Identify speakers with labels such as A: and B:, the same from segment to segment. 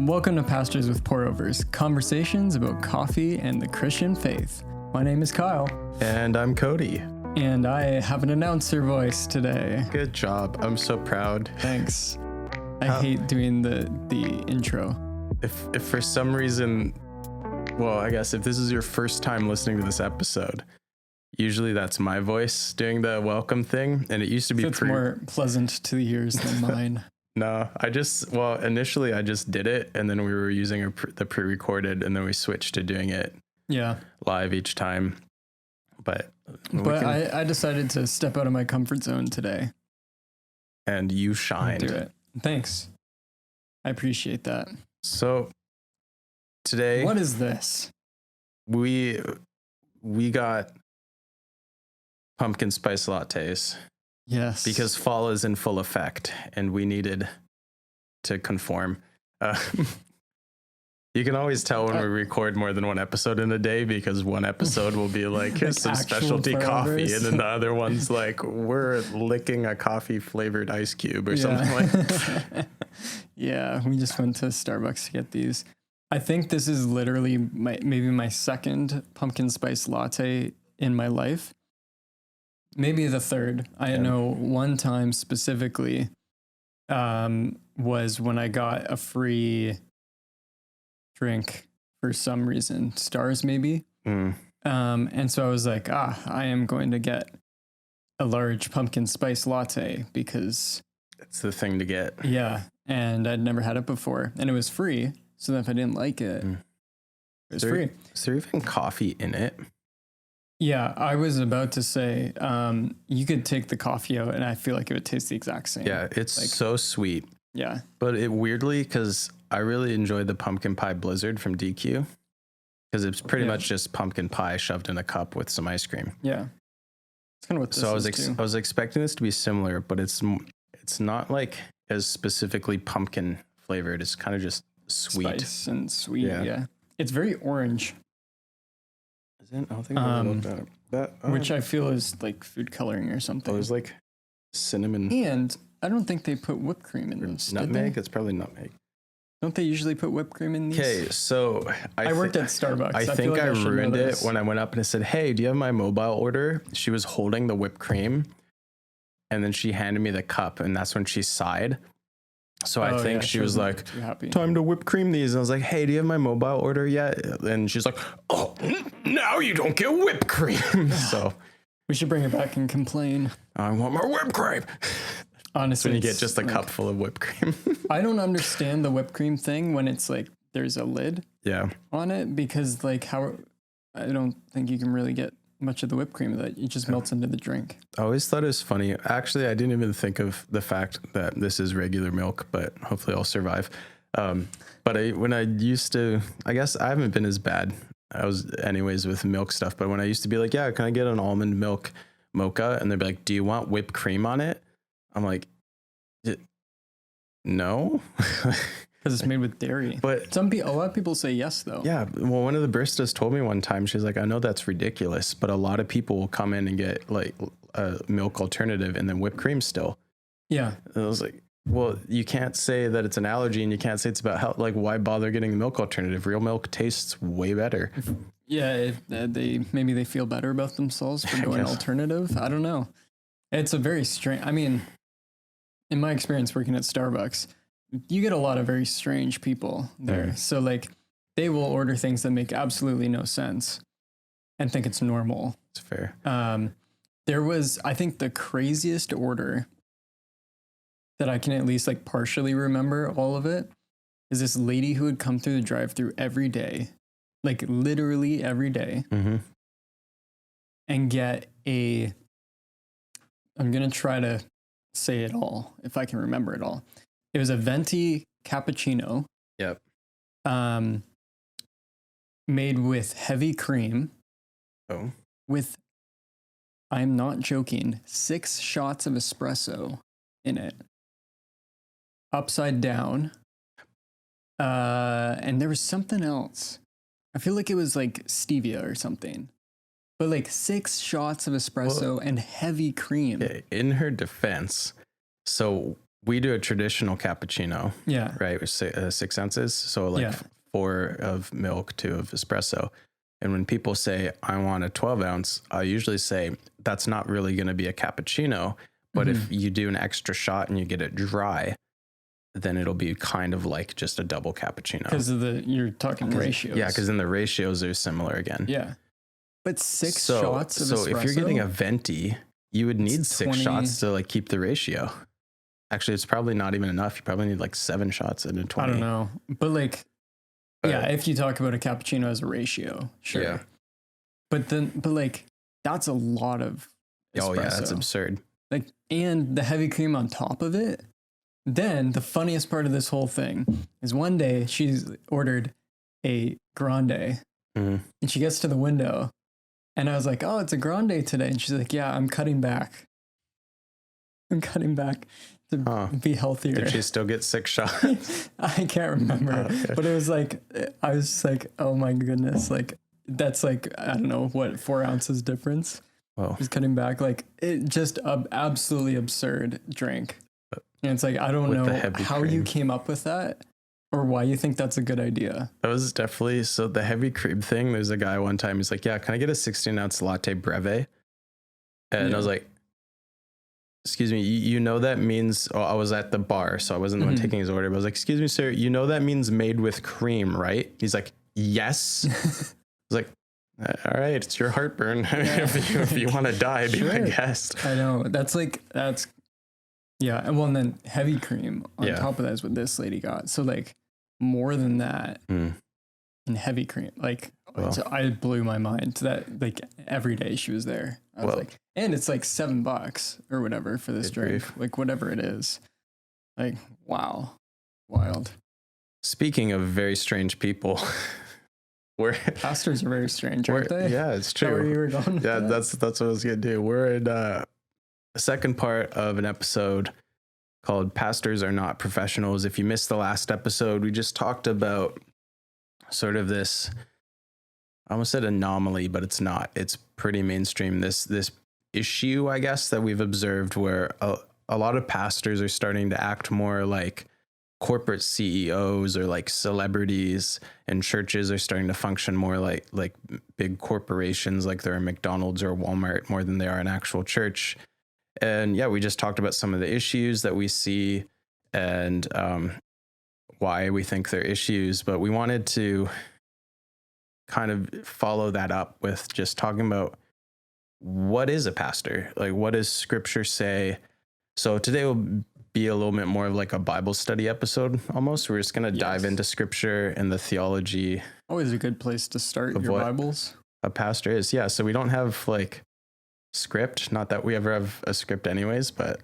A: Welcome to Pastors with Pour-Overs, conversations about coffee and the Christian faith. My name is Kyle.
B: And I'm Cody.
A: And I have an announcer voice today.
B: Good job. I'm so proud.
A: Thanks. I hate doing the intro.
B: If for some reason, well, I guess if this is your first time listening to this episode, usually that's my voice doing the welcome thing. And it used to be
A: it's more pleasant to the ears than mine.
B: No, initially I just did it, and then we were using the pre-recorded, and then we switched to doing it live each time. But
A: I decided to step out of my comfort zone today.
B: And you shined.
A: Do it. Thanks. I appreciate that.
B: So today,
A: what is this?
B: We got pumpkin spice lattes.
A: Yes.
B: Because fall is in full effect, and we needed to conform. You can always tell when we record more than one episode in a day, because one episode will be like, here's some specialty coffee, and then the other one's like, we're licking a coffee flavored ice cube or something like that.
A: Yeah, we just went to Starbucks to get these. I think this is literally maybe my second pumpkin spice latte in my life. Maybe the third. I know one time specifically was when I got a free drink for some reason, Stars maybe. And so I was like, I am going to get a large pumpkin spice latte because
B: it's the thing to get.
A: Yeah, and I'd never had it before, and it was free. So then if I didn't like it, it was free.
B: Is there even coffee in it?
A: Yeah, I was about to say, you could take the coffee out and I feel like it would taste the exact same.
B: Yeah, it's so sweet.
A: Yeah.
B: But it weirdly, because I really enjoyed the pumpkin pie blizzard from DQ, because it's pretty much just pumpkin pie shoved in a cup with some ice cream.
A: Yeah. It's kind of what this is
B: I was expecting this to be similar, but it's not like as specifically pumpkin flavored. It's kind of just sweet.
A: Spice and sweet, yeah. It's very orange.
B: I don't think I looked at that.
A: Which I feel is like food coloring or something.
B: Oh, there's like cinnamon.
A: And I don't think they put whipped cream in this.
B: Nutmeg? It's probably nutmeg.
A: Don't they usually put whipped cream in these?
B: Okay, so
A: I worked at Starbucks.
B: I think I ruined it when I went up and I said, hey, do you have my mobile order? She was holding the whipped cream, and then she handed me the cup, and that's when she sighed. So I think she was like, time to whip cream these. And I was like, hey, do you have my mobile order yet? And she's like, oh, now you don't get whipped cream. So
A: we should bring it back and complain.
B: I want more whipped cream.
A: Honestly,
B: when you get just a cup full of whipped cream.
A: I don't understand the whipped cream thing when it's like there's a lid on it, because like I don't think you can really get much of the whipped cream that it just melts into the drink.
B: I always thought it was funny. Actually, I didn't even think of the fact that this is regular milk, but hopefully I'll survive. But when I used to, I guess I haven't been as bad. I was anyways with milk stuff, but when I used to be like, yeah, can I get an almond milk mocha? And they'd be like, do you want whipped cream on it? I'm like, no.
A: Because it's made with dairy. But a lot of people say yes, though.
B: Yeah. Well, one of the baristas told me one time, she's like, I know that's ridiculous, but a lot of people will come in and get like a milk alternative and then whipped cream still.
A: Yeah.
B: And I was like, well, you can't say that it's an allergy and you can't say it's about health. Like, why bother getting a milk alternative? Real milk tastes way better.
A: Yeah. Maybe they feel better about themselves for going alternative. I don't know. It's a very strange, I mean, in my experience working at Starbucks, you get a lot of very strange people there. So like they will order things that make absolutely no sense and think it's normal.
B: It's fair.
A: There was, I think, the craziest order that I can at least like partially remember all of it is this lady who would come through the drive-thru every day, like literally every day, and get I'm going to try to say it all if I can remember it all. It was a venti cappuccino.
B: Yep.
A: Made with heavy cream.
B: Oh.
A: With, I'm not joking, 6 shots of espresso in it. Upside down. And there was something else. I feel like it was like stevia or something. But like 6 shots of espresso and heavy cream.
B: In her defense, so we do a traditional cappuccino.
A: Yeah.
B: Right. With 6 ounces. So like 4 of milk, 2 of espresso. And when people say, I want a 12 ounce, I usually say that's not really going to be a cappuccino. But if you do an extra shot and you get it dry, then it'll be kind of like just a double cappuccino.
A: Because of you're talking ratios.
B: Yeah, because then the ratios are similar again.
A: Yeah. But 6 shots of espresso?
B: So if you're getting a venti, you would need 6 shots to like keep the ratio. Actually, it's probably not even enough. You probably need like 7 shots in a 20.
A: I don't know. But like, if you talk about a cappuccino as a ratio, sure. Yeah. But like, that's a lot of espresso.
B: Oh yeah, that's absurd.
A: Like, and the heavy cream on top of it. Then the funniest part of this whole thing is one day she's ordered a grande and she gets to the window and I was like, oh, it's a grande today. And she's like, yeah, I'm cutting back. I'm cutting back to be healthier.
B: Did she still get 6 shots?
A: I can't remember, but it was like, I was just like, oh my goodness. Like, that's like, I don't know what, 4 ounces difference.
B: Well,
A: She's cutting back. Like, it just absolutely absurd drink. And it's like, I don't know how you came up with that or why you think that's a good idea.
B: That was definitely, so the heavy cream thing, there's a guy one time, he's like, yeah, can I get a 16 ounce latte breve? And I was like, excuse me, you know that means, I was at the bar, so I wasn't the one taking his order, but I was like, excuse me, sir, you know that means made with cream, right? He's like, yes. I was like, all right, it's your heartburn. if you want to die, be my guest.
A: I know. That's yeah. And then heavy cream on top of that is what this lady got. So like more than that in heavy cream. Like I blew my mind to that. Like every day she was there. I was like, and it's like $7 or whatever for this drink. Like whatever it is. Like, wow. Wild.
B: Speaking of very strange people.
A: Pastors are very strange, aren't they?
B: Yeah, it's true.
A: Where you were going
B: that's what I was gonna do. We're in the second part of an episode called Pastors Are Not Professionals. If you missed the last episode, we just talked about sort of this, I almost said anomaly, but it's not. It's pretty mainstream. This issue, I guess, that we've observed where a lot of pastors are starting to act more like corporate CEOs or like celebrities, and churches are starting to function more like big corporations, like they're a McDonald's or a Walmart more than they are an actual church. And we just talked about some of the issues that we see and why we think they're issues, but we wanted to kind of follow that up with just talking about what is a pastor? Like, what does scripture say? So today will be a little bit more of like a Bible study episode almost. We're just going to dive into scripture and the theology.
A: Always a good place to start your Bibles.
B: A pastor is. Yeah. So we don't have like script, not that we ever have a script anyways, but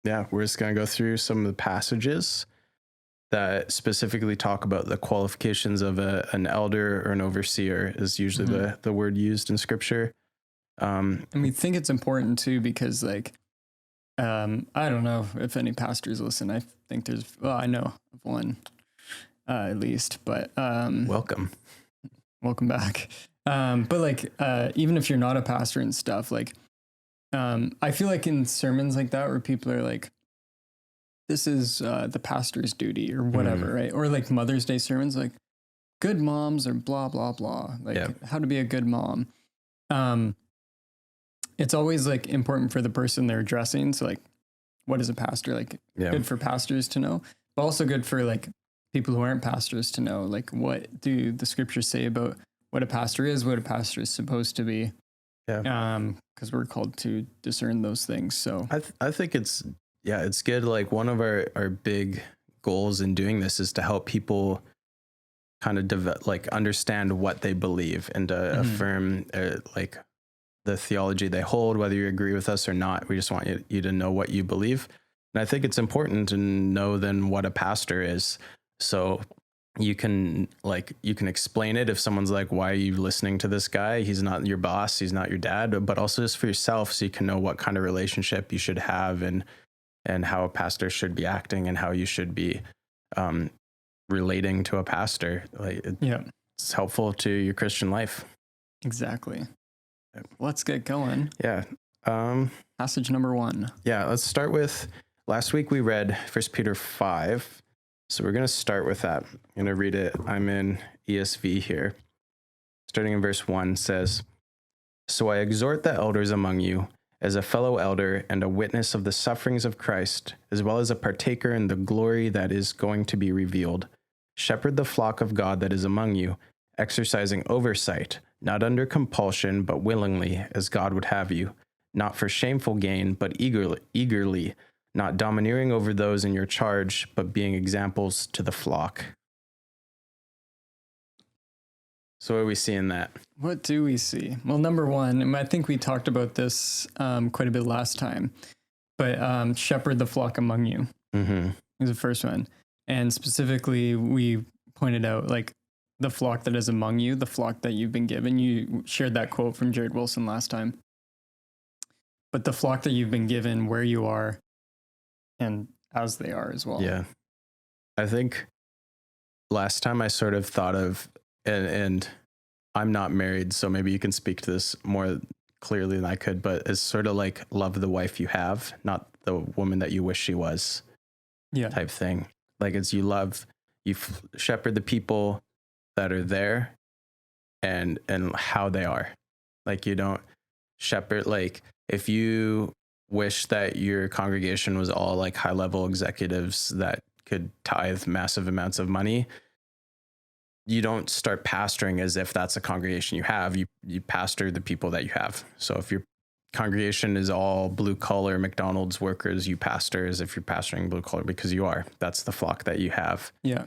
B: we're just going to go through some of the passages that specifically talk about the qualifications of an elder or an overseer is usually the word used in scripture.
A: And we think it's important too, because like, I don't know if any pastors listen. I think I know of one, at least, but,
B: welcome
A: back. But like, even if you're not a pastor and stuff, like, I feel like in sermons like that, where people are like, this is, the pastor's duty or whatever, right? Or like Mother's Day sermons, like good moms or blah, blah, blah, like how to be a good mom. It's always like important for the person they're addressing. So like, what is a pastor? Like good for pastors to know, but also good for like people who aren't pastors to know, like, what do the scriptures say about what a pastor is, what a pastor is supposed to be. Cause we're called to discern those things. So
B: I think it's good. Like one of our big goals in doing this is to help people kind of understand what they believe and to affirm like the theology they hold, whether you agree with us or not. We just want you to know what you believe. And I think it's important to know then what a pastor is. So you can explain it if someone's like, why are you listening to this guy? He's not your boss. He's not your dad, but also just for yourself. So you can know what kind of relationship you should have and how a pastor should be acting and how you should be relating to a pastor. Like it's helpful to your Christian life.
A: Exactly. Let's get going.
B: Yeah.
A: Passage number 1.
B: Yeah. Let's start with last week we read 1 Peter 5. So we're going to start with that. I'm going to read it. I'm in ESV here. Starting in verse 1 says, "So I exhort the elders among you, as a fellow elder and a witness of the sufferings of Christ, as well as a partaker in the glory that is going to be revealed. Shepherd the flock of God that is among you, exercising oversight, not under compulsion, but willingly, as God would have you, not for shameful gain, but eagerly, not domineering over those in your charge, but being examples to the flock." So what do we see in that?
A: What do we see? Well, number one, and I think we talked about this quite a bit last time, but shepherd the flock among you is the first one. And specifically, we pointed out like the flock that is among you, the flock that you've been given. You shared that quote from Jared Wilson last time. But the flock that you've been given, where you are, and as they are as well.
B: Yeah. I think last time I sort of thought of, and I'm not married, so maybe you can speak to this more clearly than I could, but it's sort of like love the wife you have, not the woman that you wish she was.
A: Yeah.
B: Type thing. Like it's you shepherd the people that are there and how they are. Like you don't shepherd, like if you wish that your congregation was all like high level executives that could tithe massive amounts of money, you don't start pastoring as if that's a congregation you have. You pastor the people that you have. So if your congregation is all blue collar McDonald's workers, you pastor as if you're pastoring blue collar because you are. That's the flock that you have.
A: Yeah.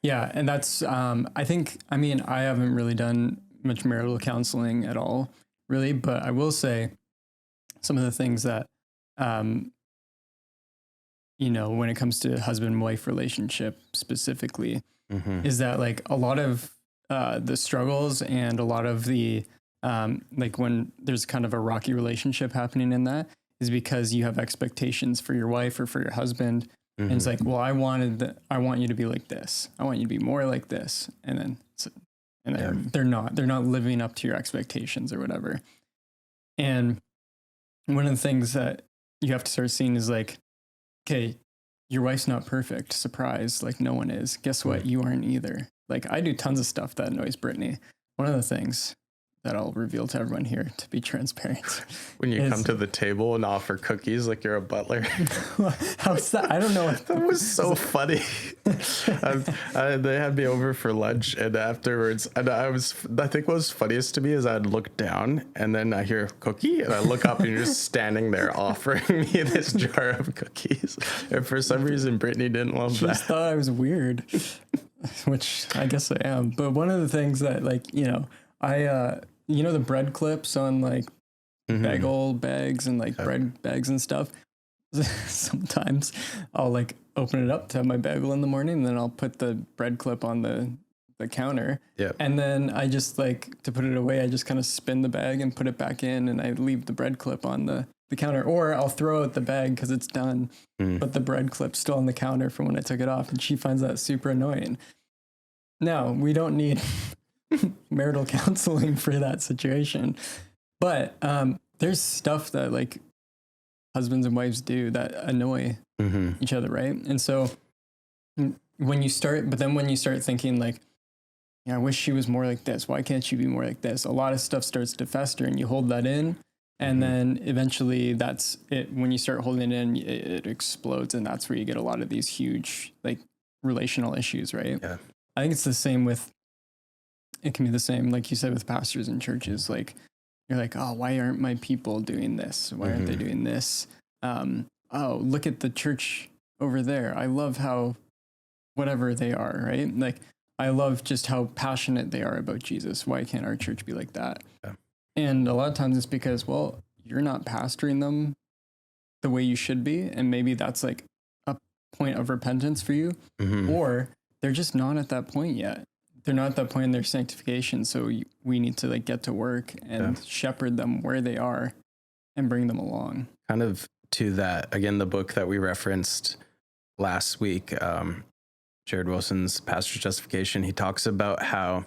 A: Yeah. And that's, I haven't really done much marital counseling at all, really, but I will say some of the things that, when it comes to husband-wife relationship specifically, is that like a lot of the struggles and a lot of the like when there's kind of a rocky relationship happening in that is because you have expectations for your wife or for your husband. And it's like, well, I want you to be like this. I want you to be more like this. And then they're not living up to your expectations or whatever. And one of the things that you have to start seeing is like, okay, your wife's not perfect. Surprise. Like no one is. Guess what? You aren't either. Like I do tons of stuff that annoys Brittany. One of the things that I'll reveal to everyone here to be transparent.
B: When you come to the table and offer cookies like you're a butler.
A: How's that? I don't know.
B: That was so funny. They had me over for lunch and afterwards, and I think what was funniest to me is I'd look down and then I hear cookie and I look up and you're just standing there offering me this jar of cookies. And for some reason, Brittany didn't love that.
A: She thought I was weird, which I guess I am. But one of the things that the bread clips on like bagel bags and like bread bags and stuff. Sometimes I'll like open it up to have my bagel in the morning and then I'll put the bread clip on the counter. Yeah. And then I just like to put it away. I just kind of spin the bag and put it back in and I leave the bread clip on the counter, or I'll throw out the bag because it's done, but the bread clip's still on the counter from when I took it off. And she finds that super annoying. Now we don't need marital counseling for that situation, but there's stuff that like husbands and wives do that annoy each other, right? And so when you start thinking like, yeah, I wish she was more like this, why can't she be more like this, a lot of stuff starts to fester and you hold that in, and then eventually that's it. When you start holding it in, it explodes, and that's where you get a lot of these huge like relational issues, right? Yeah. I think it's the same it can be the same, like you said, with pastors in churches. Like, you're like, oh, why aren't my people doing this? Why aren't they doing this? Oh, look at the church over there. I love how whatever they are, right? Like, I love just how passionate they are about Jesus. Why can't our church be like that? Yeah. And a lot of times it's because, well, you're not pastoring them the way you should be. And maybe that's like a point of repentance for you. Or they're just not at that point yet. They're not at that point in their sanctification. So we need to like get to work and shepherd them where they are and bring them along.
B: Kind of to that, again, the book that we referenced last week, Jared Wilson's Pastor's Justification, he talks about how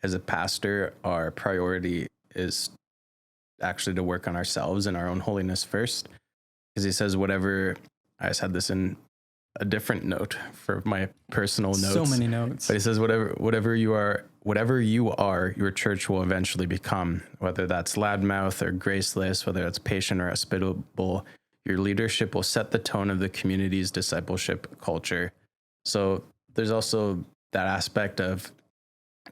B: as a pastor, our priority is actually to work on ourselves and our own holiness first. Because he says whatever I just had this in a different note for my personal notes.
A: So many notes.
B: But he says, whatever you are, your church will eventually become, whether that's loudmouth or graceless, whether that's patient or hospitable. Your leadership will set the tone of the community's discipleship culture. So there's also that aspect of,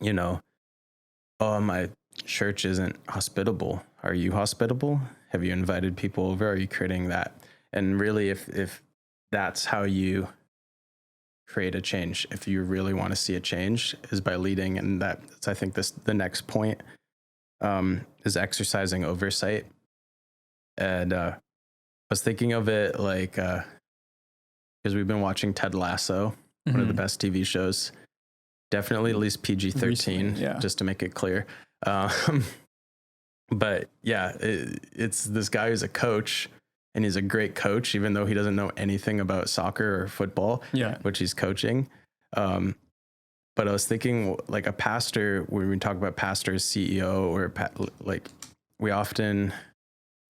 B: oh, my church isn't hospitable. Are you hospitable? Have you invited people over? Are you creating that? And really, if that's how you create a change, if you really want to see a change, is by leading. And that's, I think, the next point is exercising oversight. And I was thinking of it like, because we've been watching Ted Lasso, one of the best TV shows. Definitely at least PG-13, just to make it clear. But yeah, it's this guy who's a coach, and he's a great coach, even though he doesn't know anything about soccer or football, which he's coaching. But I was thinking, like, a pastor, when we talk about pastor, CEO, or like, we often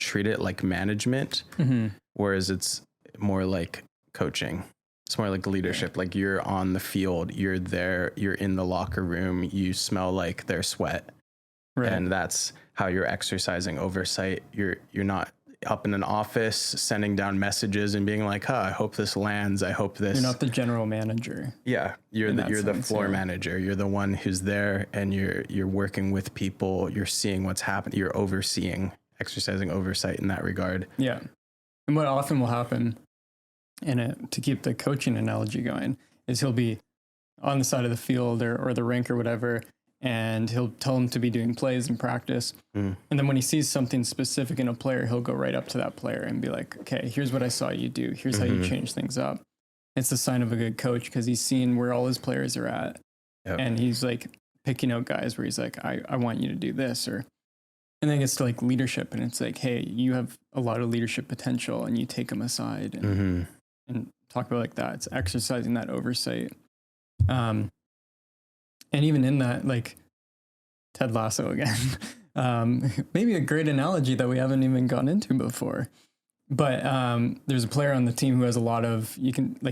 B: treat it like management, whereas it's more like coaching. It's more like leadership. Like, you're on the field, you're there, you're in the locker room, you smell like their sweat. Right. And that's how you're exercising oversight. You're not up in an office sending down messages and being like, I hope this lands. I hope this.
A: You're not the general manager.
B: Yeah. You're the floor manager. You're the one who's there, and you're working with people. You're seeing what's happening. You're overseeing, exercising oversight in that regard.
A: Yeah. And what often will happen to keep the coaching analogy going is he'll be on the side of the field or the rink or whatever, and he'll tell them to be doing plays and practice. And then when he sees something specific in a player, he'll go right up to that player and be like, okay, here's what I saw you do. Here's how you change things up. It's a sign of a good coach, because he's seen where all his players are at. Yep. And he's like picking out guys where he's like, I want you to do this. And then it gets to like leadership, and it's like, hey, you have a lot of leadership potential, and you take them aside and talk about like that. It's exercising that oversight. And even in that, like Ted Lasso again, maybe a great analogy that we haven't even gone into before. But there's a player on the team who has he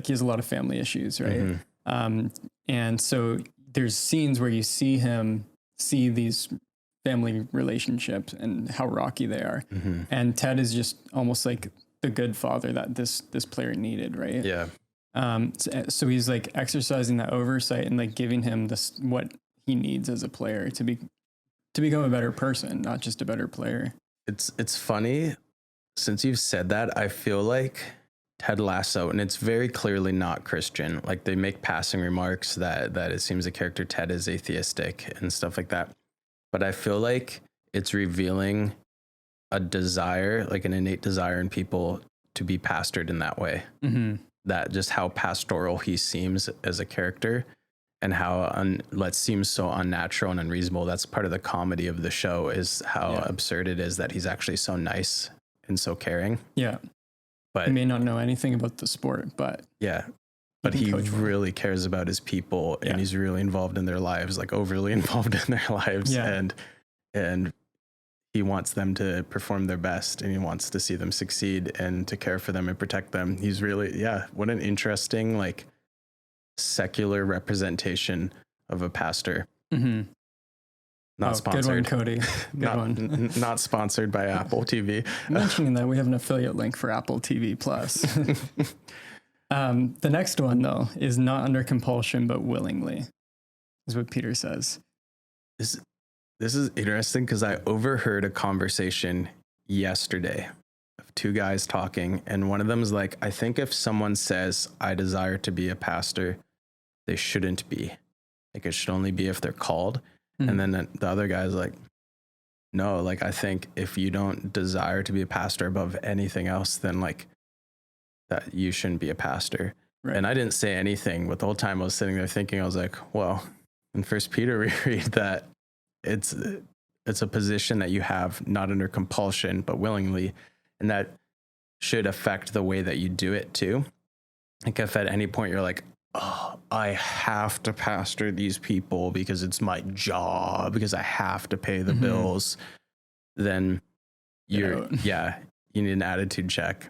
A: has a lot of family issues, right? And so there's scenes where you see him see these family relationships and how rocky they are. And Ted is just almost like the good father that this player needed, right?
B: Yeah.
A: So he's like exercising that oversight and like giving him what he needs as a player to become a better person, not just a better player.
B: It's funny, since you've said that, I feel like Ted Lasso, and it's very clearly not Christian. Like, they make passing remarks that it seems the character Ted is atheistic and stuff like that. But I feel like it's revealing a desire, like an innate desire in people to be pastored in that way. That just how pastoral he seems as a character, and how seems so unnatural and unreasonable. That's part of the comedy of the show, is how absurd it is that he's actually so nice and so caring.
A: Yeah. But he may not know anything about the sport, but
B: he really cares about his people, and he's really involved in their lives, like overly involved in their lives. And he wants them to perform their best, and he wants to see them succeed and to care for them and protect them. He's really, what an interesting, like, secular representation of a pastor. Not sponsored.
A: Good one, Cody. Good one.
B: Not sponsored by Apple TV.
A: Mentioning that, we have an affiliate link for Apple TV Plus. The next one, though, is not under compulsion, but willingly, is what Peter says.
B: This is interesting, because I overheard a conversation yesterday of two guys talking, and one of them is like, I think if someone says, I desire to be a pastor, they shouldn't be. Like, it should only be if they're called. And then the other guy's like, no, like, I think if you don't desire to be a pastor above anything else, then like that you shouldn't be a pastor. Right. And I didn't say anything, but the whole time I was sitting there thinking, I was like, well, in 1 Peter we read that it's a position that you have not under compulsion, but willingly. And that should affect the way that you do it too. Like, if at any point you're like, oh, I have to pastor these people because it's my job, because I have to pay the bills, then you need an attitude check.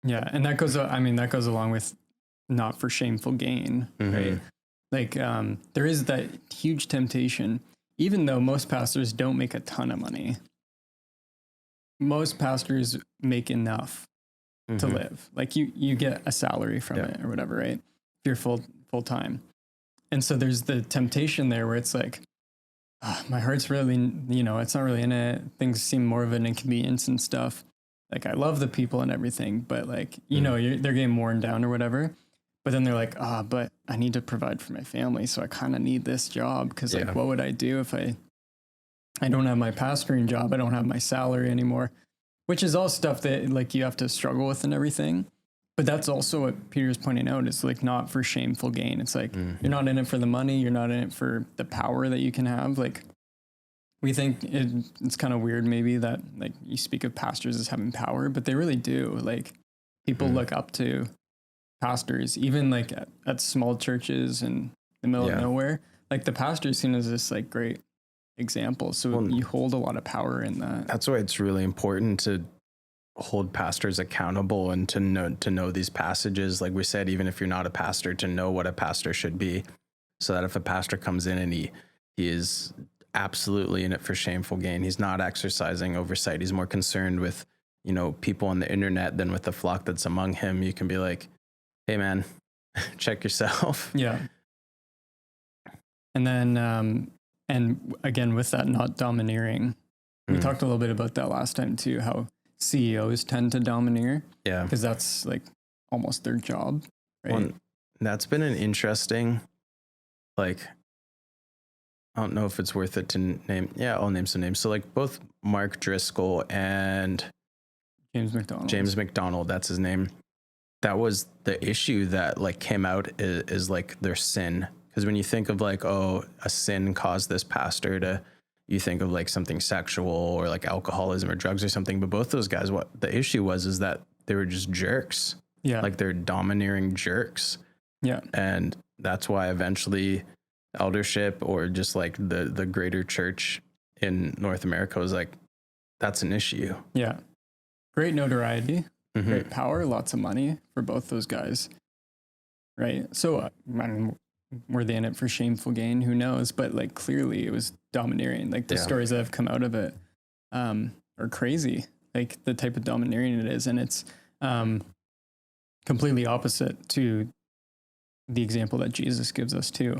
A: Yeah. And that goes, that goes along with not for shameful gain, right? Like, there is that huge temptation, even though most pastors don't make a ton of money. Most pastors make enough to live. Like you get a salary from it or whatever, right? If you're full time. And so there's the temptation there where it's like, my heart's really, it's not really in it. Things seem more of an inconvenience and stuff. Like, I love the people and everything, but like, they're getting worn down or whatever. But then they're like, but I need to provide for my family. So I kind of need this job because like, what would I do if I don't have my pastoring job? I don't have my salary anymore, which is all stuff that like you have to struggle with and everything. But that's also what Peter's pointing out is like not for shameful gain. It's like, you're not in it for the money. You're not in it for the power that you can have. Like, we think it's kind of weird maybe that like you speak of pastors as having power, but they really do. Like, people look up to pastors, even like at small churches in the middle of nowhere. Like, the pastor is seen as this like great example. So you hold a lot of power in that.
B: That's why it's really important to hold pastors accountable and to know these passages. Like we said, even if you're not a pastor, to know what a pastor should be, so that if a pastor comes in and he is absolutely in it for shameful gain, he's not exercising oversight, he's more concerned with people on the internet than with the flock that's among him, you can be like, hey man, check yourself.
A: Yeah. And then and again, with that not domineering, we talked a little bit about that last time too, how CEOs tend to domineer. Yeah. Because that's like almost their job. Right.
B: Well, that's been an interesting, like, I don't know if it's worth it to name. Yeah, I'll name some names. So like both Mark Driscoll and
A: James
B: McDonald, that's his name. That was the issue that like came out is like their sin. Because when you think of like, a sin caused this pastor to, you think of like something sexual or like alcoholism or drugs or something. But both those guys, what the issue was is that they were just jerks.
A: Yeah.
B: Like they're domineering jerks.
A: Yeah.
B: And that's why eventually eldership or just like the greater church in North America was like, that's an issue.
A: Yeah. Great notoriety, great power, lots of money for both those guys. Right. So, were they in it for shameful gain? Who knows? But like clearly it was domineering. Like the stories that have come out of it are crazy. Like the type of domineering it is. And it's completely opposite to the example that Jesus gives us too.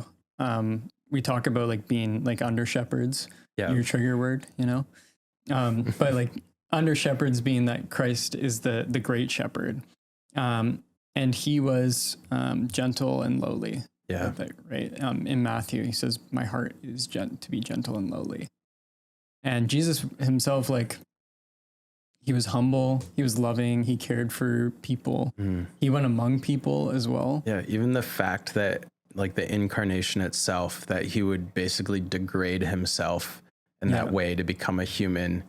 A: We talk about like being like under shepherds, your trigger word, but like under shepherds being that Christ is the great shepherd. And he was gentle and lowly.
B: Yeah.
A: Right. In Matthew, he says, my heart is to be gentle and lowly. And Jesus himself, like, he was humble, he was loving, he cared for people. He went among people as well.
B: Yeah. Even the fact that like the incarnation itself, that he would basically degrade himself in that way to become a human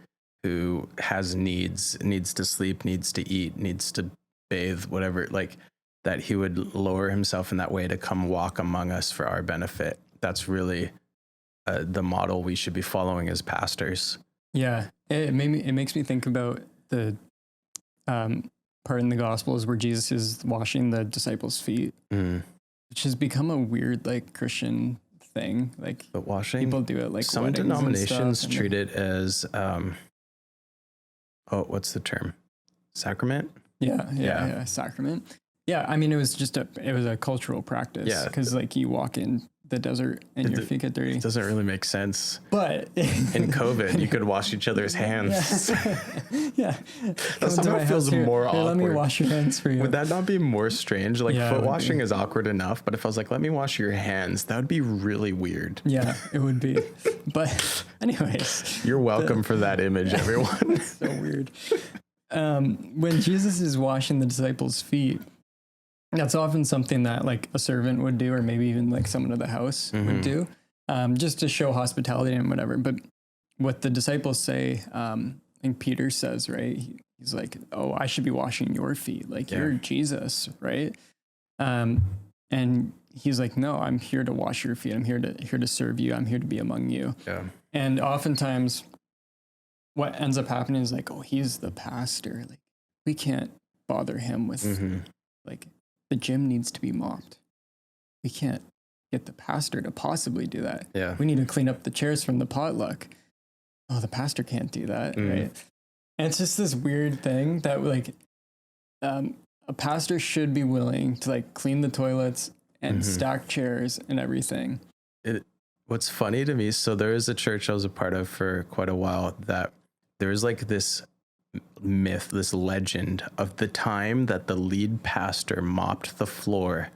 B: who has needs to sleep, needs to eat, needs to bathe, whatever, like, that he would lower himself in that way to come walk among us for our benefit. That's really the model we should be following as pastors.
A: Yeah, it makes me think about the part in the Gospels where Jesus is washing the disciples' feet, which has become a weird like Christian thing. Like,
B: but washing,
A: people do it like
B: some denominations treat it as what's the term? Sacrament?
A: Yeah, sacrament. Yeah, I mean, it was a cultural practice. Yeah, because like you walk in the desert and your feet get dirty.
B: It doesn't really make sense.
A: But
B: in COVID, you could wash each other's hands.
A: Yeah.
B: That somehow feels more awkward.
A: Let me wash your hands for you.
B: Would that not be more strange? Like foot washing is awkward enough, but if I was like, let me wash your hands, that would be really weird.
A: Yeah, it would be. But anyways.
B: You're welcome for that image, everyone.
A: So weird. When Jesus is washing the disciples' feet, that's often something that like a servant would do, or maybe even like someone of the house would do, just to show hospitality and whatever. But what the disciples say, I think Peter says, right? He's like, "Oh, I should be washing your feet. Like you're Jesus, right?" And he's like, "No, I'm here to wash your feet. I'm here to serve you. I'm here to be among you." Yeah. And oftentimes, what ends up happening is like, "Oh, he's the pastor. Like we can't bother him with like the gym needs to be mopped. We can't get the pastor to possibly do that.
B: Yeah.
A: We need to clean up the chairs from the potluck. Oh, the pastor can't do that, right? And it's just this weird thing that like a pastor should be willing to like clean the toilets and stack chairs and everything.
B: What's funny to me, so there is a church I was a part of for quite a while that there's like this myth, this legend of the time that the lead pastor mopped the floor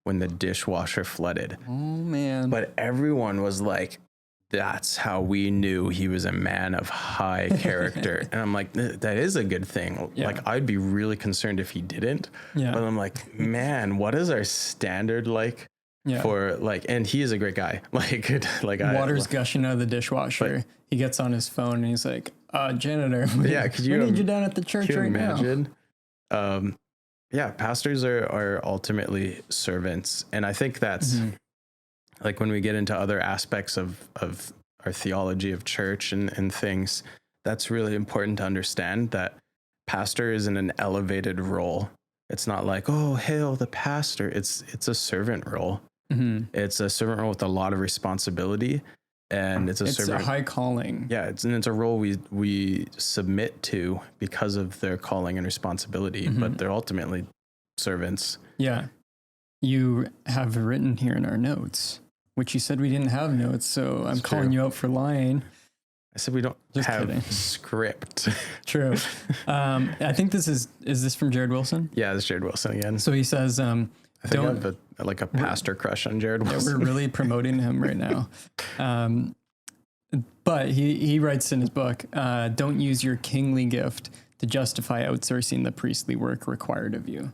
B: when the dishwasher flooded.
A: Oh man.
B: But everyone was like, that's how we knew he was a man of high character. And I'm like, that is a good thing. Yeah. Like, I'd be really concerned if he didn't. Yeah. But I'm like, man, what is our standard like for like, and he is a great guy. Like
A: water's gushing out of the dishwasher. He gets on his phone and he's like, janitor,
B: could you
A: need you down at the church right
B: imagine? Now. Pastors are ultimately servants. And I think that's like when we get into other aspects of our theology of church and things, that's really important to understand that pastor is in an elevated role. It's not like, oh, hail the pastor. It's a servant role. It's a servant role with a lot of responsibility, and it's a
A: high calling.
B: Yeah, it's a role we submit to because of their calling and responsibility, but they're ultimately servants. Yeah.
A: You have written here in our notes, which you said we didn't have notes, so I'm calling you out for lying.
B: I said we don't have script.
A: True. I think is this from Jared Wilson?
B: Yeah, it's Jared Wilson again.
A: So he says,
B: I think I have a pastor crush on Jared Wilson.
A: Yeah, we're really promoting him right now. But he writes in his book, don't use your kingly gift to justify outsourcing the priestly work required of you.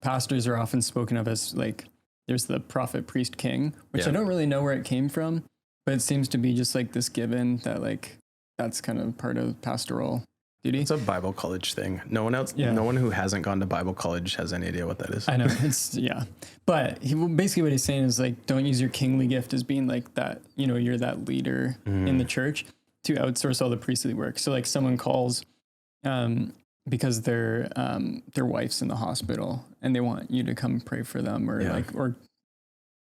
A: Pastors are often spoken of as like, there's the prophet, priest, king, which I don't really know where it came from, but it seems to be just like this given that like, that's kind of part of pastoral duty.
B: It's a Bible college thing. No one who hasn't gone to Bible college has any idea what that is.
A: I know. But basically what he's saying is like, don't use your kingly gift as being like that, you're that leader in the church to outsource all the priestly work. So like someone calls, because their wife's in the hospital and they want you to come pray for them or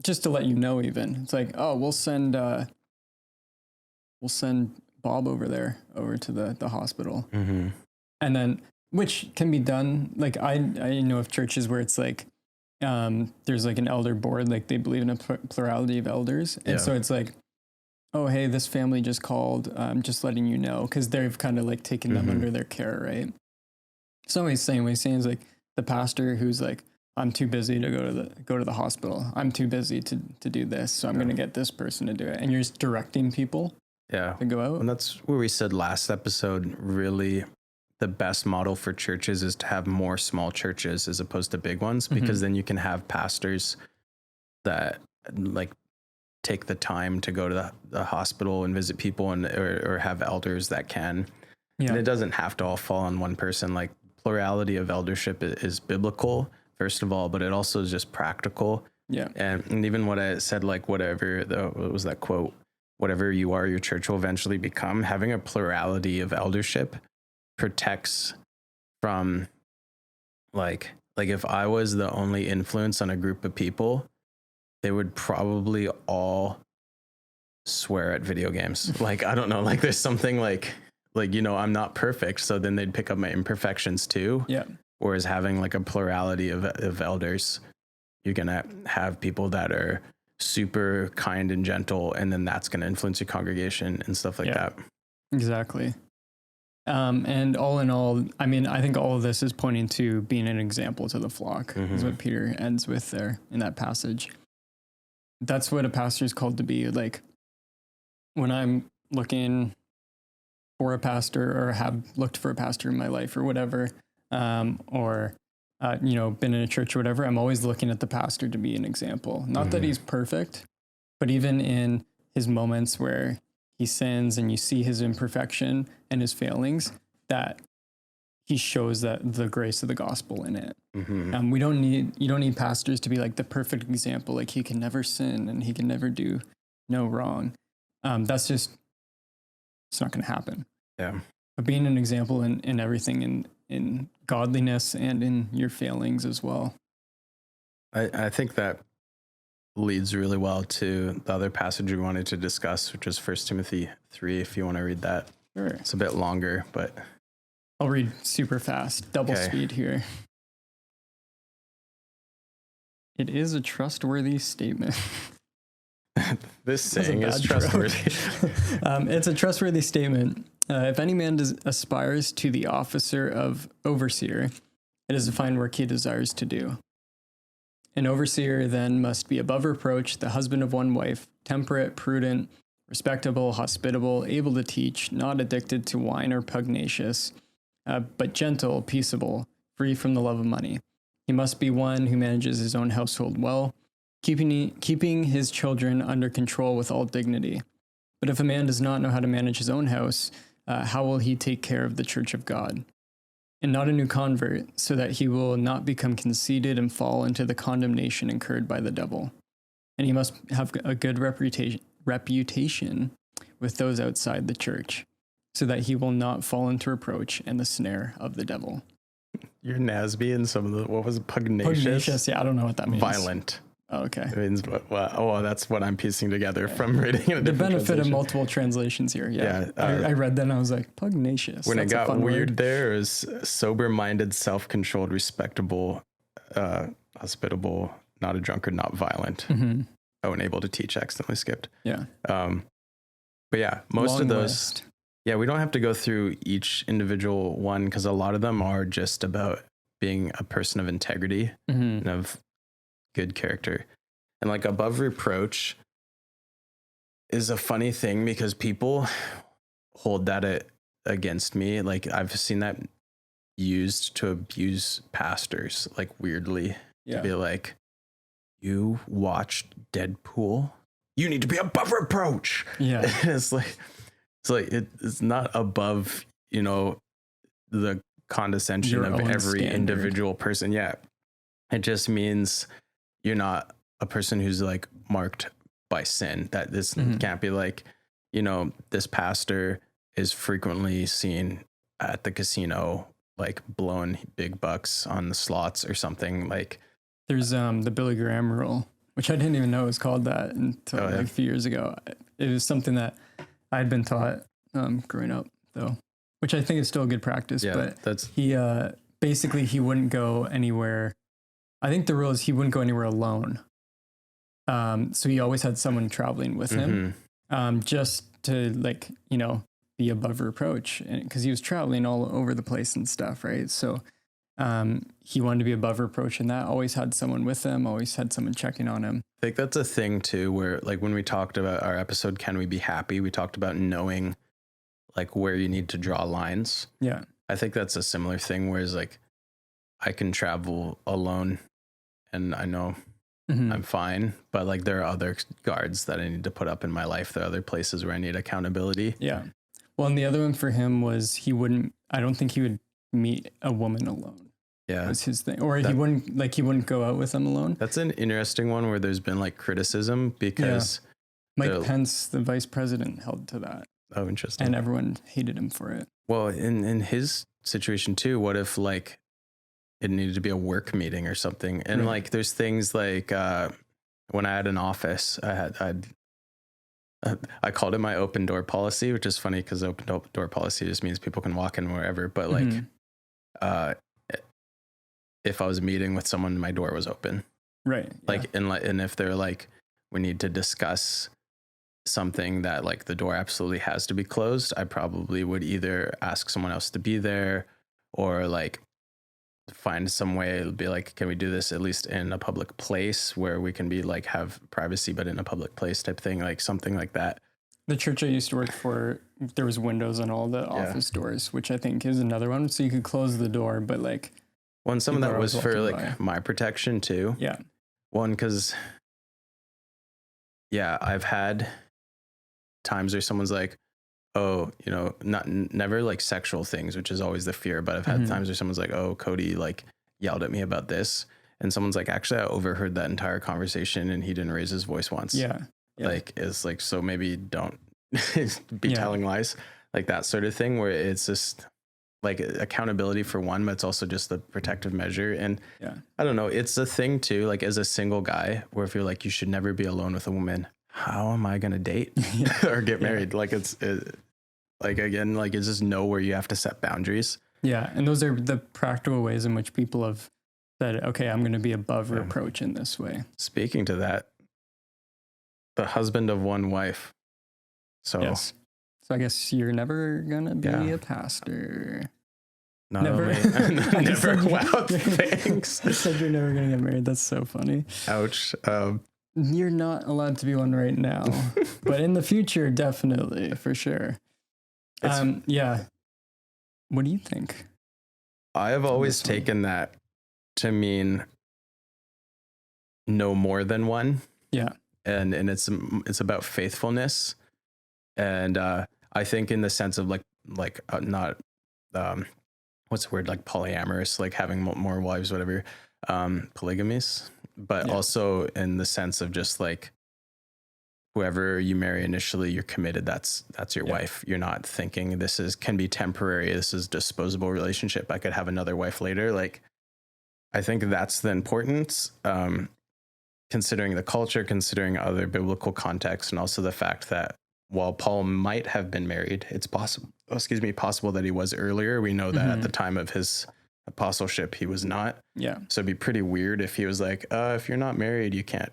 A: just to let you know, even it's like, oh, we'll send Bob over to the hospital. And then, which can be done. Like I know of churches where it's like, there's like an elder board, like they believe in a plurality of elders. And so it's like, oh, hey, this family just called, just letting you know, because they've kind of like taken them under their care, right? So what he's saying is like the pastor who's like, I'm too busy to go to the hospital. I'm too busy to do this. So I'm going to get this person to do it. And you're just directing people to go out.
B: And that's where we said last episode, really the best model for churches is to have more small churches as opposed to big ones, because then you can have pastors that like take the time to go to the hospital and visit people or have elders that can. And it doesn't have to all fall on one person. Like plurality of eldership is biblical, first of all, but it also is just practical. Yeah. And even what I said, like whatever, what was that quote? Whatever you are, your church will eventually become. Having a plurality of eldership protects from like if I was the only influence on a group of people, they would probably all swear at video games. Like, I don't know, like there's something like, I'm not perfect. So then they'd pick up my imperfections too. Yeah. Whereas having like a plurality of elders, you're going to have people that are super kind and gentle, and then that's going to influence your congregation and stuff like that.
A: Exactly. And all in all, I mean, I think all of this is pointing to being an example to the flock, is what Peter ends with there in that passage. That's what a pastor is called to be. Like when I'm looking for a pastor or have looked for a pastor in my life or whatever, or been in a church or whatever, I'm always looking at the pastor to be an example. Not that he's perfect, but even in his moments where he sins and you see his imperfection and his failings, that he shows that the grace of the gospel in it. You don't need pastors to be like the perfect example. Like he can never sin and he can never do no wrong. It's not going to happen. Yeah. But being an example in everything in godliness and in your failings as well.
B: I think that leads really well to the other passage we wanted to discuss, which is 1 Timothy 3, if you want to read that.
A: Sure.
B: It's a bit longer, but
A: I'll read super fast, double speed here. It is a trustworthy statement.
B: This saying is trustworthy.
A: It's a trustworthy statement. If any man aspires to the officer of overseer, it is a fine work he desires to do. An overseer then must be above reproach, the husband of one wife, temperate, prudent, respectable, hospitable, able to teach, not addicted to wine or pugnacious, but gentle, peaceable, free from the love of money. He must be one who manages his own household well, keeping his children under control with all dignity. But if a man does not know how to manage his own house, how will he take care of the church of God? And not a new convert, so that he will not become conceited and fall into the condemnation incurred by the devil. And he must have a good reputation with those outside the church, so that he will not fall into reproach and the snare of the devil.
B: You're Nasby and some of the, what was it, pugnacious?
A: Pugnacious, yeah, I don't know what that means.
B: Violent.
A: Oh, okay.
B: It means, that's what I'm piecing together from reading it.
A: The benefit of multiple translations here. Yeah. I read that and I was like, pugnacious.
B: When it got weird there, it was sober-minded, self-controlled, respectable, hospitable, not a drunkard, not violent.
A: Mm-hmm.
B: Oh, and able to teach, accidentally skipped.
A: Yeah.
B: But yeah, most
A: Long
B: of those.
A: list.
B: Yeah, we don't have to go through each individual one because a lot of them are just about being a person of integrity and of good character. And like above reproach is a funny thing because people hold that against me. Like I've seen that used to abuse pastors, like weirdly, to be like, you watched Deadpool, you need to be above reproach.
A: Yeah.
B: it's not above, the condescension
A: Your
B: of
A: own
B: every
A: standard.
B: individual person. Yeah. It just means you're not a person who's like marked by sin. That this can't be like, this pastor is frequently seen at the casino, like blowing big bucks on the slots or something. Like
A: there's the Billy Graham rule, which I didn't even know was called that until like a few years ago. It was something that I'd been taught growing up, though, which I think is still a good practice.
B: Yeah,
A: but he basically he wouldn't go anywhere. I think the rule is he wouldn't go anywhere alone. So he always had someone traveling with him, just to be above reproach, because he was traveling all over the place and stuff, right? So he wanted to be above reproach, and that always had someone with him, always had someone checking on him.
B: I think that's a thing too, where like when we talked about our episode, Can We Be Happy? We talked about knowing like where you need to draw lines.
A: Yeah.
B: I think that's a similar thing, whereas like I can travel alone and I know I'm fine, but like there are other guards that I need to put up in my life. There are other places where I need accountability.
A: Yeah. Well, and the other one for him was I don't think he would meet a woman alone.
B: Yeah.
A: Was his thing. Or he wouldn't go out with them alone.
B: That's an interesting one where there's been like criticism because
A: Mike Pence, the vice president, held to that.
B: Oh, interesting.
A: And everyone hated him for it.
B: Well, in his situation too, what if like it needed to be a work meeting or something? And like there's things like when I had an office, I called it my open door policy, which is funny because open door policy just means people can walk in wherever. But like, if I was meeting with someone, my door was open.
A: Right.
B: Like, and if they're like, we need to discuss something that like the door absolutely has to be closed, I probably would either ask someone else to be there or like find some way to be like, can we do this at least in a public place where we can be like have privacy, but in a public place type thing, like something like that.
A: The church I used to work for, there was windows on all the office doors, which I think is another one. So you could close the door, but like.
B: Well, and some of that was for like my protection too.
A: Yeah.
B: One, because I've had times where someone's like, oh, never like sexual things, which is always the fear, but I've had times where someone's like, oh, Cody like yelled at me about this. And someone's like, actually, I overheard that entire conversation and he didn't raise his voice once.
A: Yeah.
B: Like, it's like, so maybe don't be telling lies, like that sort of thing, where it's just, like accountability for one, but it's also just the protective measure. And
A: Yeah.
B: I don't know, it's a thing too, like as a single guy, where if you're like, you should never be alone with a woman, how am I going to date or get married? Like like, again, like it's just know where you have to set boundaries.
A: Yeah. And those are the practical ways in which people have said, okay, I'm going to be above reproach in this way.
B: Speaking to that, the husband of one wife. So,
A: yes. So I guess you're never going to be a pastor.
B: Not never. Only, never. Wow, thanks.
A: I said you're never going to get married. That's so funny.
B: Ouch.
A: You're not allowed to be one right now, but in the future, definitely, for sure. Yeah. What do you think?
B: I have always taken that to mean no more than one.
A: Yeah.
B: And it's about faithfulness. And I think in the sense of like not what's the word, like polyamorous, like having more wives, whatever, polygamous, but also in the sense of just like whoever you marry initially, you're committed. That's your wife. You're not thinking this can be temporary. This is disposable relationship. I could have another wife later. Like, I think that's the importance, considering the culture, considering other biblical contexts, and also the fact that while Paul might have been married, it's possible that he was earlier. We know that at the time of his apostleship, he was not.
A: Yeah.
B: So it'd be pretty weird if he was like, if you're not married, you can't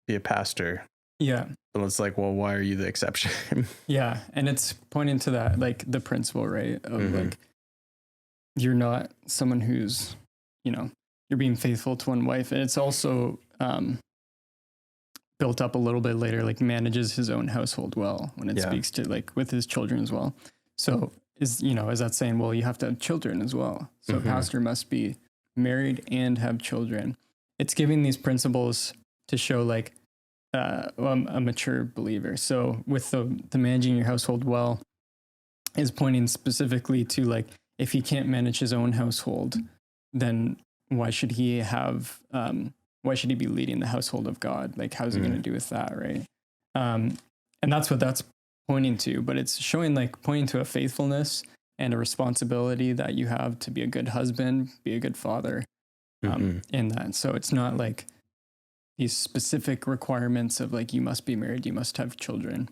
B: be a pastor.
A: Yeah.
B: But it's like, well, why are you the exception?
A: Yeah. And it's pointing to that, like the principle, right? Of like, you're not someone who's, you're being faithful to one wife. And it's also, built up a little bit later, like manages his own household well when it speaks to like with his children as well. So is that saying, well, you have to have children as well. So a pastor must be married and have children. It's giving these principles to show like a mature believer. So with the managing your household well is pointing specifically to like, if he can't manage his own household, then why should he be leading the household of God? Like, how's he going to do with that, right? And that's what that's pointing to. But it's pointing to a faithfulness and a responsibility that you have to be a good husband, be a good father, in that. So it's not like these specific requirements of like, you must be married, you must have children.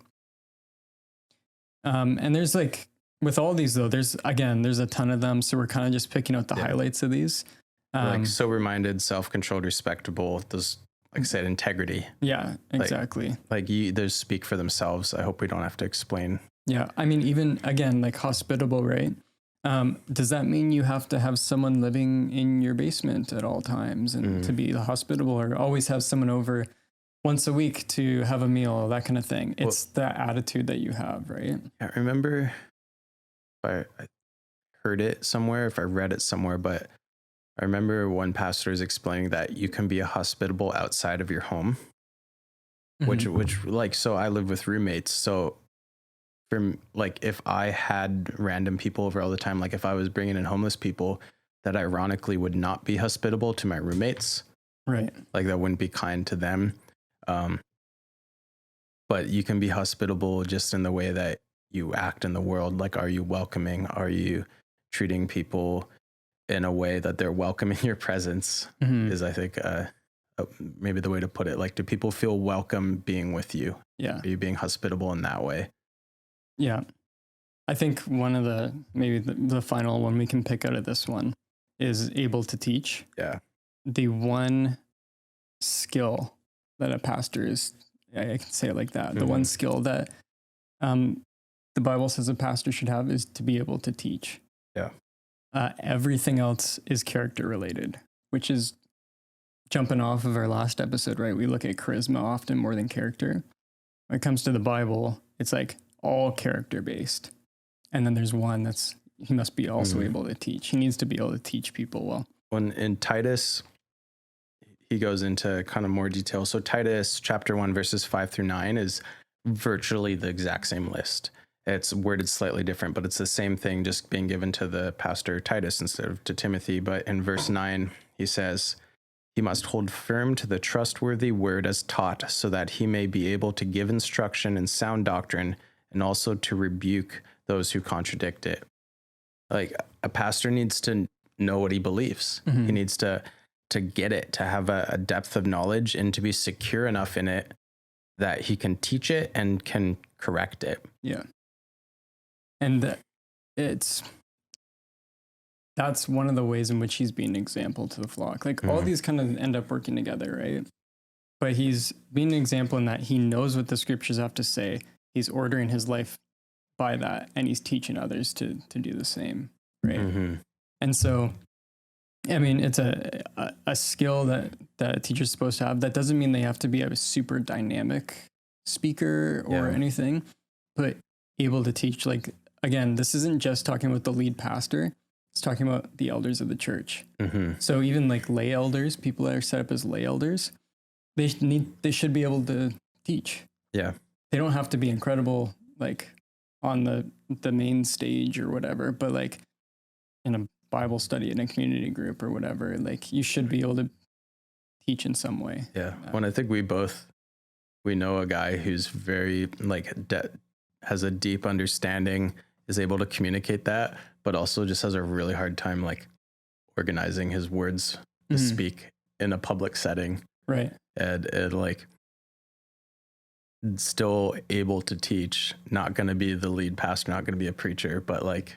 A: And there's like, with all these though, there's a ton of them. So we're kind of just picking out the highlights of these.
B: Like sober-minded, self-controlled, respectable. Those, like I said, integrity.
A: Yeah, exactly.
B: Like those speak for themselves. I hope we don't have to explain.
A: Yeah, I mean, even again, like hospitable, right? Does that mean you have to have someone living in your basement at all times and to be hospitable, or always have someone over once a week to have a meal, that kind of thing? It's the attitude that you have, right?
B: I remember if I heard it somewhere, if I read it somewhere, but I remember one pastor is explaining that you can be a hospitable outside of your home, which like, so I live with roommates. So from like, if I had random people over all the time, like if I was bringing in homeless people, that ironically would not be hospitable to my roommates.
A: Right.
B: Like that wouldn't be kind to them. But you can be hospitable just in the way that you act in the world. Like, are you welcoming? Are you treating people in a way that they're welcoming your presence is, I think, maybe the way to put it. Like, do people feel welcome being with you?
A: Yeah.
B: Are you being hospitable in that way?
A: Yeah. I think one of the final one we can pick out of this one is able to teach.
B: Yeah.
A: The one skill that a pastor is, I can say it like that. The one skill that the Bible says a pastor should have is to be able to teach.
B: Yeah.
A: Everything else is character related, which is jumping off of our last episode, right? We look at charisma often more than character. When it comes to the Bible, it's like all character based. And then there's one he must be also able to teach. He needs to be able to teach people well.
B: When in Titus, he goes into kind of more detail. So Titus chapter 1, verses 5-9 is virtually the exact same list. It's worded slightly different, but it's the same thing just being given to the pastor Titus instead of to Timothy. But in verse 9, he says, he must hold firm to the trustworthy word as taught, so that he may be able to give instruction in sound doctrine and also to rebuke those who contradict it. Like a pastor needs to know what he believes.
A: Mm-hmm.
B: He needs to get it, to have a depth of knowledge and to be secure enough in it that he can teach it and can correct it.
A: Yeah. And that's one of the ways in which he's being an example to the flock. Like all these kind of end up working together, right? But he's being an example in that he knows what the scriptures have to say. He's ordering his life by that, and he's teaching others to do the same, right? Mm-hmm. And so, I mean, it's a skill that a teacher's supposed to have. That doesn't mean they have to be a super dynamic speaker or anything, but able to teach. Like, again, this isn't just talking about the lead pastor. It's talking about the elders of the church. Mm-hmm. So even like lay elders, people that are set up as lay elders, they should be able to teach. Yeah. They don't have to be incredible, like on the main stage or whatever, but like in a Bible study in a community group or whatever, like you should be able to teach in some way.
B: Yeah. Well, I think we know a guy who's very like has a deep understanding, is able to communicate that, but also just has a really hard time like organizing his words to speak in a public setting. Right. And like still able to teach, not going to be the lead pastor, not going to be a preacher, but like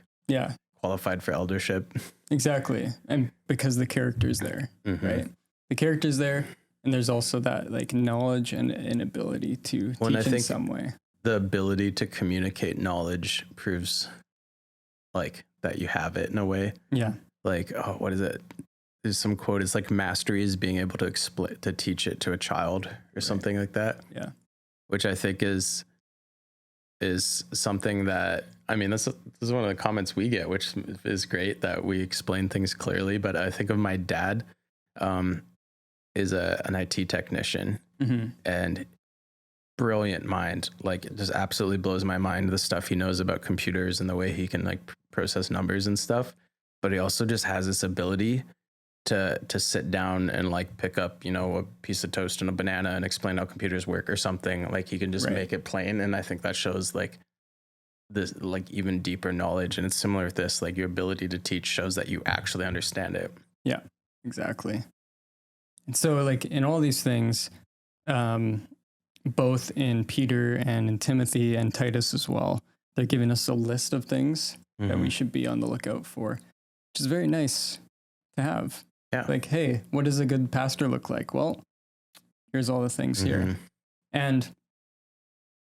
B: qualified for eldership.
A: Exactly. And because the character's there, right? The character's there, and there's also that like knowledge and an ability to teach in some way.
B: The ability to communicate knowledge proves like that you have it in a way. Yeah. Like, oh, what is it? There's some quote. It's like mastery is being able to teach it to a child or something like that. Yeah. Which I think is something that, I mean, this is one of the comments we get, which is great that we explain things clearly. But I think of my dad, is an IT technician and brilliant mind. Like it just absolutely blows my mind, the stuff he knows about computers and the way he can like process numbers and stuff. But he also just has this ability to sit down and like pick up, a piece of toast and a banana and explain how computers work or something. Like he can just make it plain. And I think that shows like this like even deeper knowledge. And it's similar with this, like your ability to teach shows that you actually understand it.
A: Yeah, exactly. And so like in all these things, both in Peter and in Timothy and Titus as well, they're giving us a list of things that we should be on the lookout for, which is very nice to have. Yeah. Like, hey, what does a good pastor look like? Well, here's all the things here. And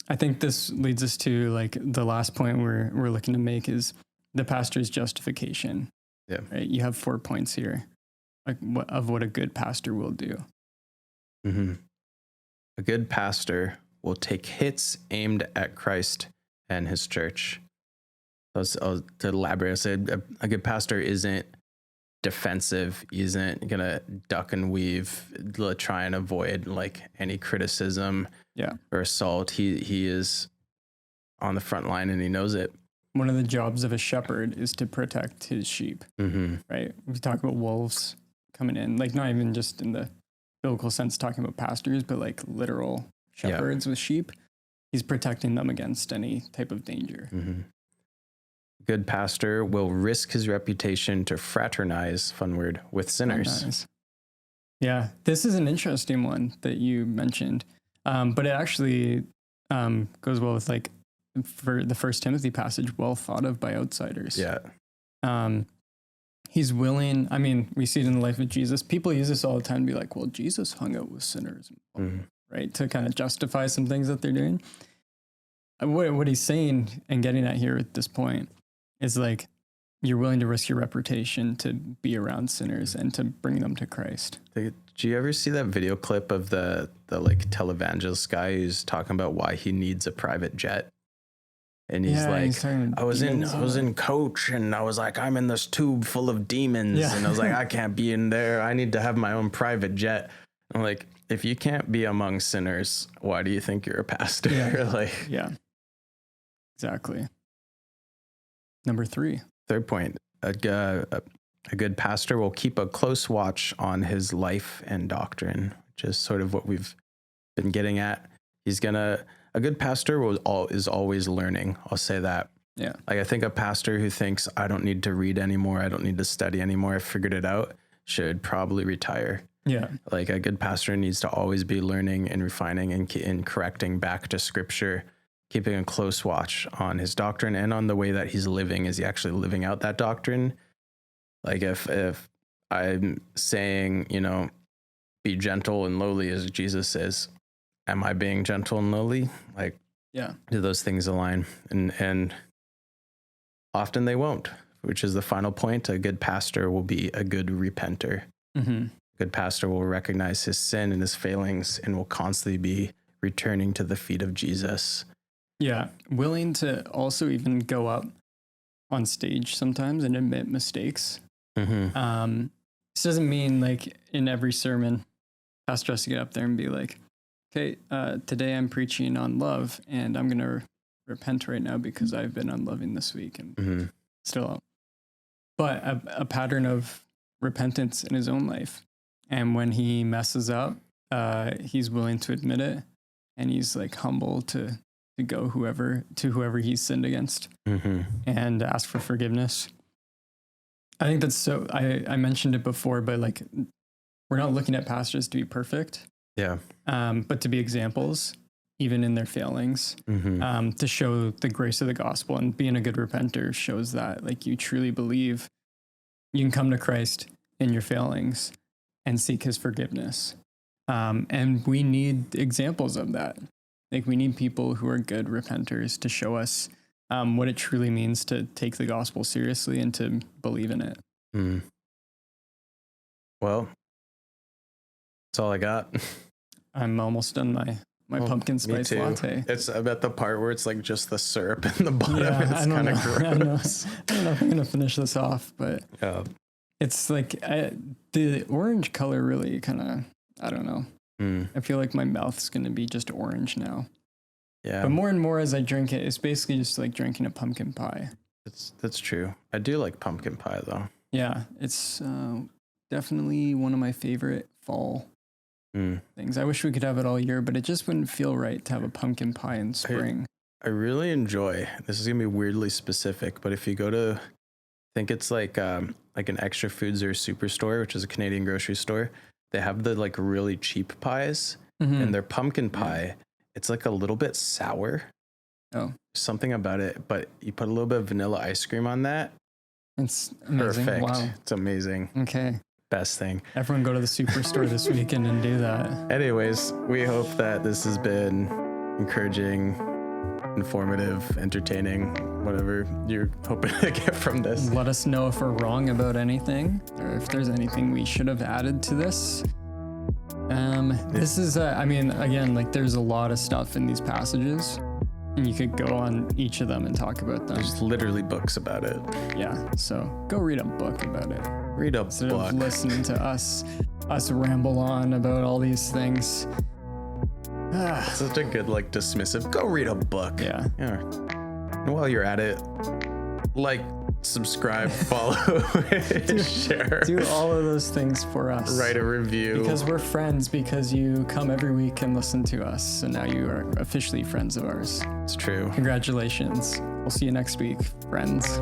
A: I think this leads us to like the last point we're looking to make is the pastor's justification. Yeah. Right. You have 4 points here, like what a good pastor will do.
B: A good pastor will take hits aimed at Christ and his church. To elaborate, I said a good pastor isn't defensive, isn't gonna duck and weave, try and avoid like any criticism or assault. He is on the front line and he knows it.
A: One of the jobs of a shepherd is to protect his sheep, right? We talk about wolves coming in, like not even just in the biblical sense talking about pastors, but like literal shepherds with sheep. He's protecting them against any type of danger.
B: Good pastor will risk his reputation to fraternize, fun word, with sinners.
A: Nice. Yeah, this is an interesting one that you mentioned, but it actually goes well with like for the First Timothy passage, well thought of by outsiders. Yeah. He's willing. I mean, we see it in the life of Jesus. People use this all the time to be like, well, Jesus hung out with sinners, right? To kind of justify some things that they're doing. What he's saying and getting at here at this point is like, you're willing to risk your reputation to be around sinners and to bring them to Christ.
B: Do you ever see that video clip of the like televangelist guy who's talking about why he needs a private jet? And he's I was in coach and I was like, I'm in this tube full of demons. And I was like, I can't be in there. I need to have my own private jet. I'm like, if you can't be among sinners, why do you think you're a pastor?
A: Exactly. Number 3.
B: Third point, a good pastor will keep a close watch on his life and doctrine, which is sort of what we've been getting at. A good pastor is always learning. I'll say that.
A: Yeah.
B: Like I think a pastor who thinks I don't need to read anymore, I don't need to study anymore, I figured it out, should probably retire.
A: Yeah.
B: Like a good pastor needs to always be learning and refining and correcting back to scripture, keeping a close watch on his doctrine and on the way that he's living. Is he actually living out that doctrine? Like if I'm saying, you know, be gentle and lowly as Jesus is, am I being gentle and lowly? Like,
A: yeah,
B: do those things align? And often they won't, which is the final point. A good pastor will be a good repenter.
A: Mm-hmm.
B: Good pastor will recognize his sin and his failings and will constantly be returning to the feet of Jesus.
A: Yeah. Willing to also even go up on stage sometimes and admit mistakes.
B: Mm-hmm.
A: This doesn't mean like in every sermon, pastor has to get up there and be like, okay, today I'm preaching on love and I'm going to repent right now because I've been unloving this week and still. But a pattern of repentance in his own life. And when he messes up, he's willing to admit it, and he's like humble to go whoever he's sinned against and ask for forgiveness. I think that's so. I mentioned it before, but like we're not looking at pastors to be perfect, but to be examples, even in their failings, to show the grace of the gospel. And being a good repenter shows that like you truly believe you can come to Christ in your failings and seek his forgiveness. And we need examples of that. Like we need people who are good repenters to show us what it truly means to take the gospel seriously and to believe in it.
B: Well, that's all I got.
A: I'm almost done my pumpkin spice latte.
B: It's about the part where it's like just the syrup in the bottom. Yeah, it's kind of gross.
A: I don't know if I'm going to finish this off, but it's like the orange color really kind of, I don't know. I feel like my mouth's going to be just orange now. Yeah. But more and more as I drink it, it's basically just like drinking a pumpkin pie.
B: That's true. I do like pumpkin pie though.
A: Yeah. It's definitely one of my favorite fall things. I wish we could have it all year, but it just wouldn't feel right to have a pumpkin pie in spring.
B: I really enjoy, this is going to be weirdly specific, but if you go to, I think it's like an Extra Foods or Superstore, which is a Canadian grocery store, they have the like really cheap pies and their pumpkin pie. It's like a little bit sour. Oh, something about it, but you put a little bit of vanilla ice cream on that.
A: It's amazing.
B: Perfect.
A: Wow.
B: It's amazing.
A: Okay.
B: Best thing.
A: Everyone go to the Superstore this weekend and do that.
B: Anyways, we hope that this has been encouraging, informative, entertaining, whatever you're hoping to get from this.
A: Let us know if we're wrong about anything or if there's anything we should have added to this. This is, I mean, again, like there's a lot of stuff in these passages and you could go on each of them and talk about them.
B: There's literally books about it.
A: Yeah. So go read a book about it.
B: Read a
A: Instead
B: book.
A: Of listening to us ramble on about all these things.
B: Such a good, like, dismissive. Go read a book.
A: Yeah.
B: And while you're at it, like, subscribe, follow, share.
A: Do all of those things for us.
B: Write a review.
A: Because we're friends, because you come every week and listen to us. So now you are officially friends of ours.
B: It's true.
A: Congratulations. We'll see you next week, friends.